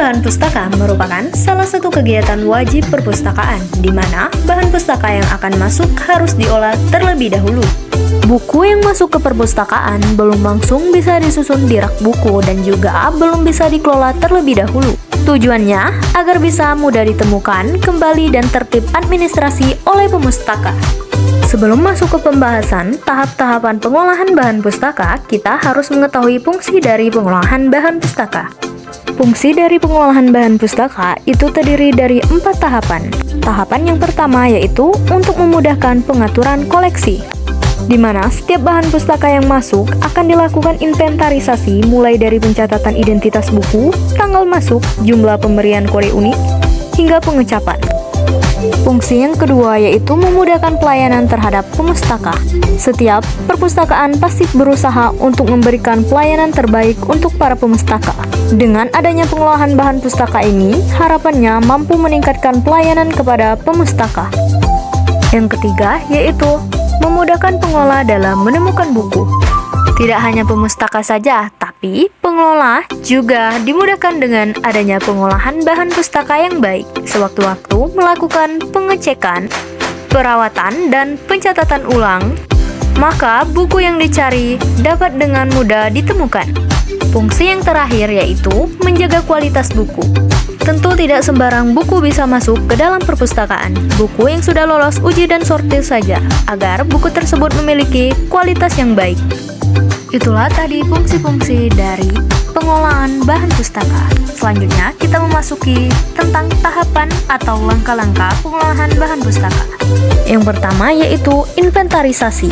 bahan pustaka merupakan salah satu kegiatan wajib perpustakaan, di mana bahan pustaka yang akan masuk harus diolah terlebih dahulu. Buku yang masuk ke perpustakaan belum langsung bisa disusun di rak buku dan juga belum bisa dikelola terlebih dahulu. Tujuannya agar bisa mudah ditemukan kembali dan tertib administrasi oleh pemustaka. Sebelum masuk ke pembahasan tahap-tahapan pengolahan bahan pustaka, kita harus mengetahui fungsi dari pengolahan bahan pustaka. Fungsi dari pengolahan bahan pustaka itu terdiri dari 4 tahapan. Tahapan yang pertama yaitu untuk memudahkan pengaturan koleksi, di mana setiap bahan pustaka yang masuk akan dilakukan inventarisasi mulai dari pencatatan identitas buku, tanggal masuk, jumlah pemberian kode unik, hingga pengecapan. Fungsi yang kedua yaitu memudahkan pelayanan terhadap pemustaka. Setiap perpustakaan pasti berusaha untuk memberikan pelayanan terbaik untuk para pemustaka. Dengan adanya pengolahan bahan pustaka ini, harapannya mampu meningkatkan pelayanan kepada pemustaka. Yang ketiga yaitu memudahkan pengelola dalam menemukan buku. Tidak hanya pemustaka saja, tapi pengelola juga dimudahkan dengan adanya pengolahan bahan pustaka yang baik. Sewaktu-waktu melakukan pengecekan, perawatan, dan pencatatan ulang, maka buku yang dicari dapat dengan mudah ditemukan. Fungsi yang terakhir yaitu menjaga kualitas buku. Tentu tidak sembarang buku bisa masuk ke dalam perpustakaan. Buku yang sudah lolos uji dan sortir saja, agar buku tersebut memiliki kualitas yang baik. Itulah tadi fungsi-fungsi dari pengolahan bahan pustaka. Selanjutnya kita memasuki tentang tahapan atau langkah-langkah pengolahan bahan pustaka. Yang pertama yaitu inventarisasi.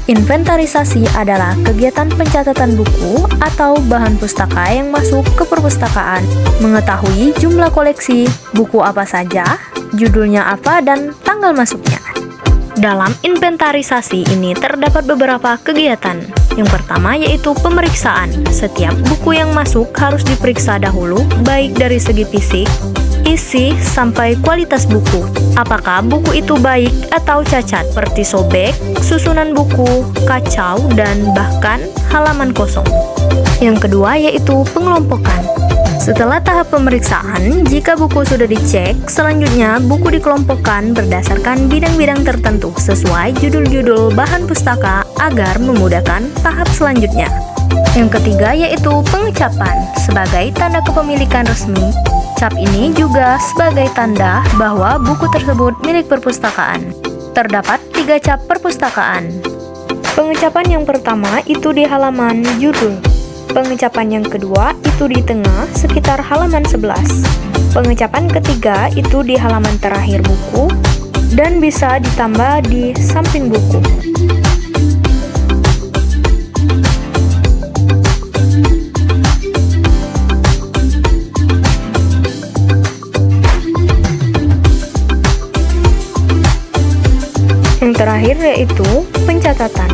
Inventarisasi adalah kegiatan pencatatan buku atau bahan pustaka yang masuk ke perpustakaan, mengetahui jumlah koleksi, buku apa saja, judulnya apa, dan tanggal masuknya. Dalam inventarisasi ini terdapat beberapa kegiatan. Yang pertama yaitu pemeriksaan. Setiap buku yang masuk harus diperiksa dahulu, baik dari segi fisik, isi, sampai kualitas buku. Apakah buku itu baik atau cacat, seperti sobek, susunan buku, kacau, dan bahkan halaman kosong. Yang kedua yaitu pengelompokan. Setelah tahap pemeriksaan, jika buku sudah dicek, selanjutnya buku dikelompokkan berdasarkan bidang-bidang tertentu sesuai judul-judul bahan pustaka agar memudahkan tahap selanjutnya. Yang ketiga yaitu pengecapan. Sebagai tanda kepemilikan resmi, cap ini juga sebagai tanda bahwa buku tersebut milik perpustakaan. Terdapat 3 cap perpustakaan. Pengecapan yang pertama itu di halaman judul. Pengecapan yang kedua itu di tengah sekitar halaman 11. Pengecapan ketiga itu di halaman terakhir buku dan bisa ditambah di samping buku. Yang terakhir yaitu pencatatan,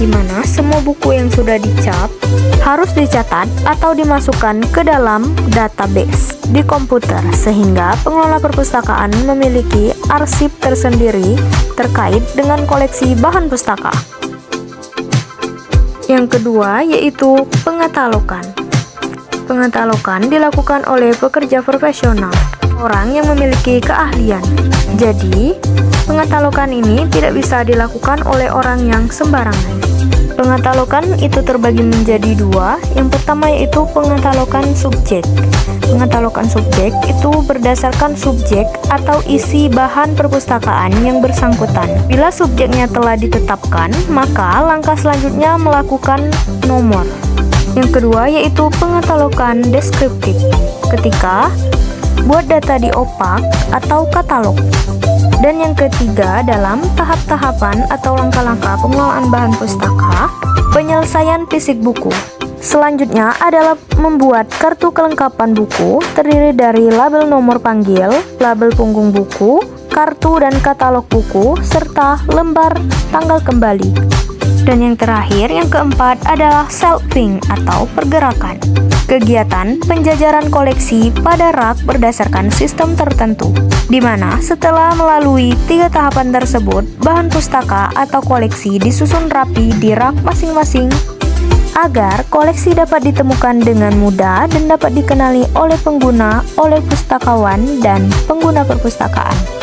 di mana semua buku yang sudah dicap harus dicatat atau dimasukkan ke dalam database di komputer sehingga pengelola perpustakaan memiliki arsip tersendiri terkait dengan koleksi bahan pustaka. Yang kedua yaitu pengatalogan. Pengatalogan dilakukan oleh pekerja profesional, orang yang memiliki keahlian. Jadi, pengatalogan ini tidak bisa dilakukan oleh orang yang sembarangan. Pengatalogan itu terbagi menjadi 2. Yang pertama yaitu pengatalogan subjek. Pengatalogan subjek itu berdasarkan subjek atau isi bahan perpustakaan yang bersangkutan. Bila subjeknya telah ditetapkan, maka langkah selanjutnya melakukan nomor. Yang kedua yaitu pengatalogan deskriptif. Ketika buat data di opak atau katalog. Dan yang ketiga dalam tahap-tahapan atau langkah-langkah pengelolaan bahan pustaka, penyelesaian fisik buku. Selanjutnya adalah membuat kartu kelengkapan buku terdiri dari label nomor panggil, label punggung buku, kartu dan katalog buku, serta lembar tanggal kembali. Dan yang terakhir, yang keempat adalah shelving atau pergerakan. Kegiatan penjajaran koleksi pada rak berdasarkan sistem tertentu, di mana setelah melalui 3 tahapan tersebut, bahan pustaka atau koleksi disusun rapi di rak masing-masing agar koleksi dapat ditemukan dengan mudah dan dapat dikenali oleh pengguna, oleh pustakawan, dan pengguna perpustakaan.